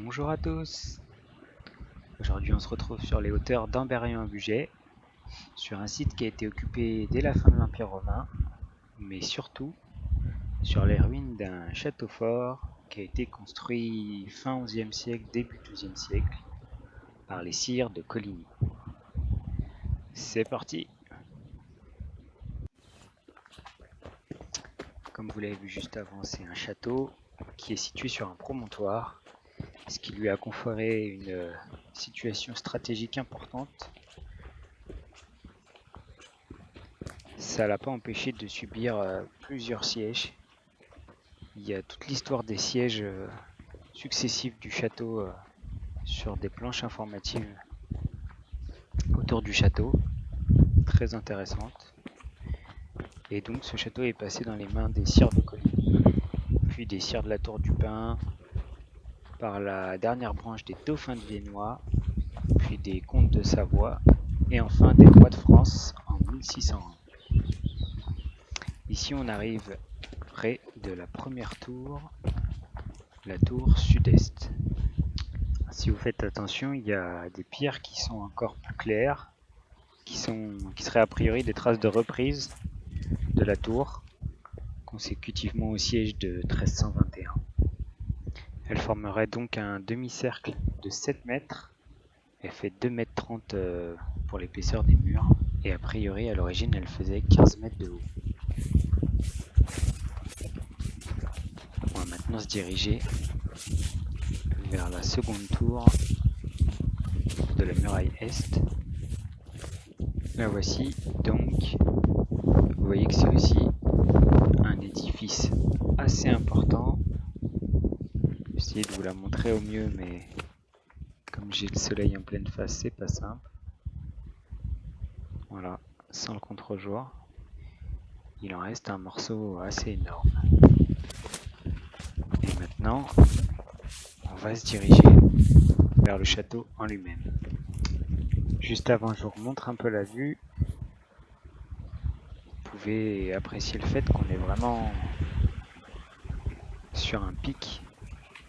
Bonjour à tous. Aujourd'hui on se retrouve sur les hauteurs d'Ambérieu-en-Bugey, sur un site qui a été occupé dès la fin de l'Empire romain, mais surtout sur les ruines d'un château fort qui a été construit fin XIe siècle, début XIIe siècle, par les sires de Coligny. C'est parti. Comme vous l'avez vu juste avant, c'est un château qui est situé sur un promontoire, ce qui lui a conféré une situation stratégique importante. Ça l'a pas empêché de subir plusieurs sièges. Il y a toute l'histoire des sièges successifs du château sur des planches informatives autour du château, très intéressantes. Et donc ce château est passé dans les mains des sires de Coligny, puis des sires de la Tour du Pin, par la dernière branche des dauphins de Viennois, puis des comtes de Savoie, et enfin des rois de France en 1601. Ici on arrive près de la première tour, la tour sud-est. Si vous faites attention, il y a des pierres qui sont encore plus claires, qui seraient a priori des traces de reprise de la tour, consécutivement au siège de 1321. Elle formerait donc un demi-cercle de 7 mètres. Elle fait 2,30 m pour l'épaisseur des murs, et a priori à l'origine elle faisait 15 mètres de haut. On va maintenant se diriger vers la seconde tour de la muraille est. La voici donc. Vous voyez que c'est aussi un édifice assez important. Je vais essayer de vous la montrer au mieux, mais comme j'ai le soleil en pleine face, c'est pas simple. Voilà, sans le contre-jour, il en reste un morceau assez énorme. Et maintenant, on va se diriger vers le château en lui-même. Juste avant, je vous remontre un peu la vue. Vous pouvez apprécier le fait qu'on est vraiment sur un pic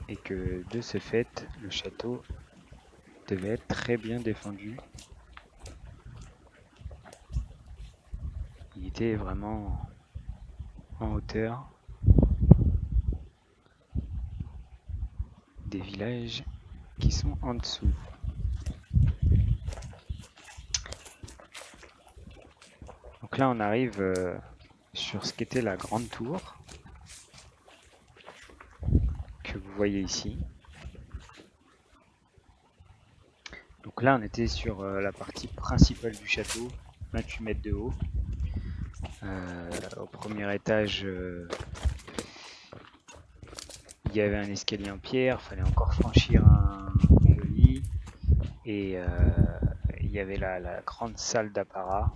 et que de ce fait, le château devait être très bien défendu. Il était vraiment en hauteur des villages qui sont en dessous. Donc là on arrive sur ce qu'était la grande tour que vous voyez ici. Donc là on était sur la partie principale du château, 28 mètres de haut. Au premier étage, il y avait un escalier en pierre, il fallait encore franchir un pont-levis, et il y avait la grande salle d'apparat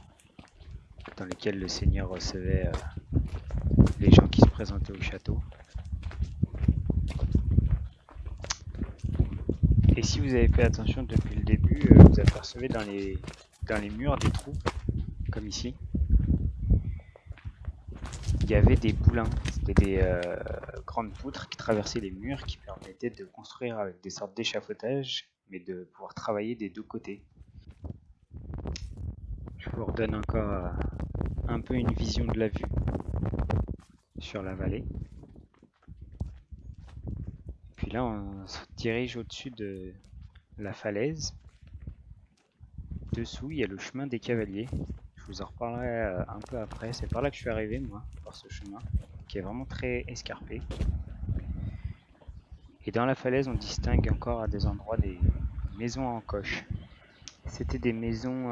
dans laquelle le seigneur recevait les gens qui se présentaient au château. Et si vous avez fait attention depuis le début, vous apercevez dans les murs des trous, comme ici. Il y avait des boulins, c'était des grandes poutres qui traversaient les murs, qui permettaient de construire avec des sortes d'échafaudage, mais de pouvoir travailler des deux côtés. Je vous redonne encore un peu une vision de la vue sur la vallée. Puis là, on se dirige au-dessus de la falaise. Dessous, il y a le chemin des cavaliers. Je vous en reparlerai un peu après. C'est par là que je suis arrivé, moi, par ce chemin, qui est vraiment très escarpé. Et dans la falaise, on distingue encore à des endroits des maisons en coche. C'était des maisons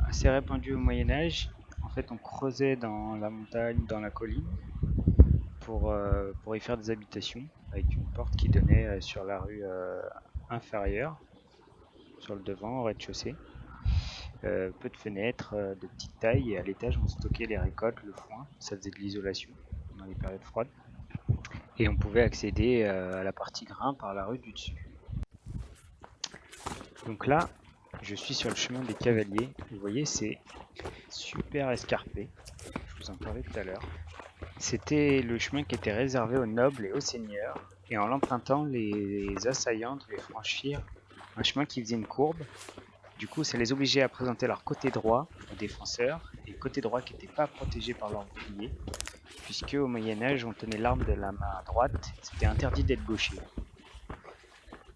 assez répandues au Moyen-Âge. En fait, on creusait dans la montagne, dans la colline, pour y faire des habitations, avec une porte qui donnait sur la rue inférieure, sur le devant, au rez-de-chaussée. Peu de fenêtres, de petite taille, et à l'étage on stockait les récoltes, le foin, ça faisait de l'isolation dans les périodes froides. Et on pouvait accéder à la partie grain par la rue du dessus. Donc là, je suis sur le chemin des cavaliers. Vous voyez, c'est super escarpé. Je vous en parlais tout à l'heure. C'était le chemin qui était réservé aux nobles et aux seigneurs, et en l'empruntant, les assaillants devaient franchir un chemin qui faisait une courbe. Du coup, ça les obligeait à présenter leur côté droit aux défenseurs, et le côté droit qui n'était pas protégé par leur bouclier, puisque au Moyen-Âge, on tenait l'arme de la main droite, c'était interdit d'être gaucher.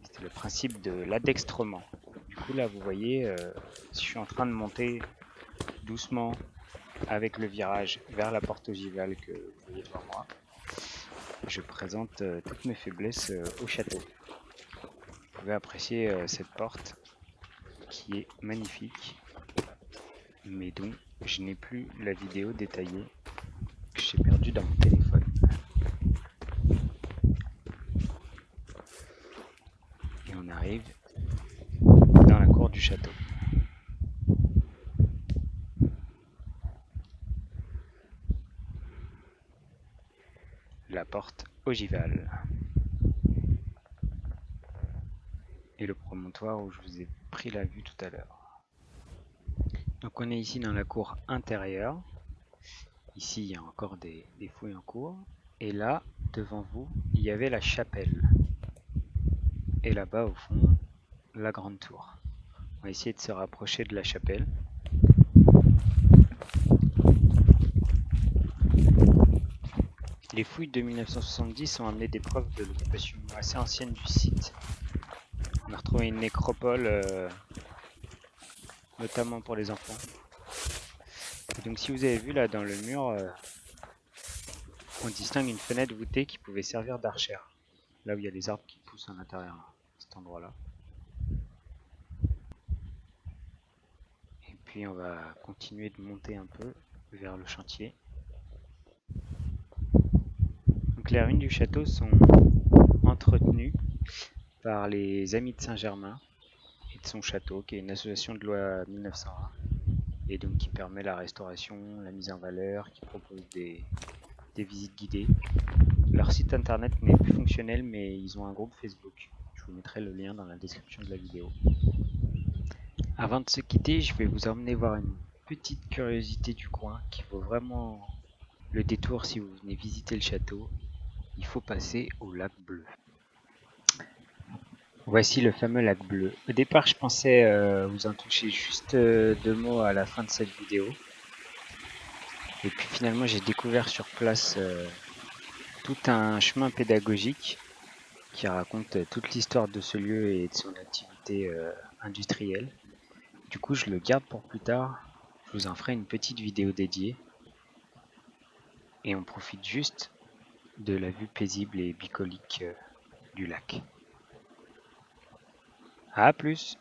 C'était le principe de l'adextrement. Du coup, là, vous voyez, je suis en train de monter doucement avec le virage vers la porte ogivale que vous voyez devant moi. Je présente toutes mes faiblesses au château. Vous pouvez apprécier cette porte qui est magnifique, mais dont je n'ai plus la vidéo détaillée que j'ai perdue dans mon téléphone. Et on arrive dans la cour du château. La porte ogivale. Et le promontoire où je vous ai pris la vue tout à l'heure. Donc on est ici dans la cour intérieure. Ici il y a encore des fouilles en cours. Et là, devant vous, il y avait la chapelle. Et là-bas au fond, la grande tour. On va essayer de se rapprocher de la chapelle. Les fouilles de 1970 ont amené des preuves de l'occupation assez ancienne du site. On a retrouvé une nécropole, notamment pour les enfants. Et donc si vous avez vu là dans le mur, on distingue une fenêtre voûtée qui pouvait servir d'archère. Là où il y a les arbres qui poussent à l'intérieur, à cet endroit-là. Et puis on va continuer de monter un peu vers le chantier. Donc les ruines du château sont entretenues par les Amis de Saint-Germain et de son château, qui est une association de loi 1901, et donc qui permet la restauration, la mise en valeur, qui propose des visites guidées. Leur site internet n'est plus fonctionnel, mais ils ont un groupe Facebook. Je vous mettrai le lien dans la description de la vidéo. Avant de se quitter, je vais vous emmener voir une petite curiosité du coin qui vaut vraiment le détour si vous venez visiter le château. Il faut passer au lac bleu. Voici le fameux lac bleu. Au départ, je pensais vous en toucher juste 2 mots à la fin de cette vidéo. Et puis finalement, j'ai découvert sur place tout un chemin pédagogique qui raconte toute l'histoire de ce lieu et de son activité industrielle. Du coup, je le garde pour plus tard. Je vous en ferai une petite vidéo dédiée. Et on profite juste de la vue paisible et bucolique du lac. A plus!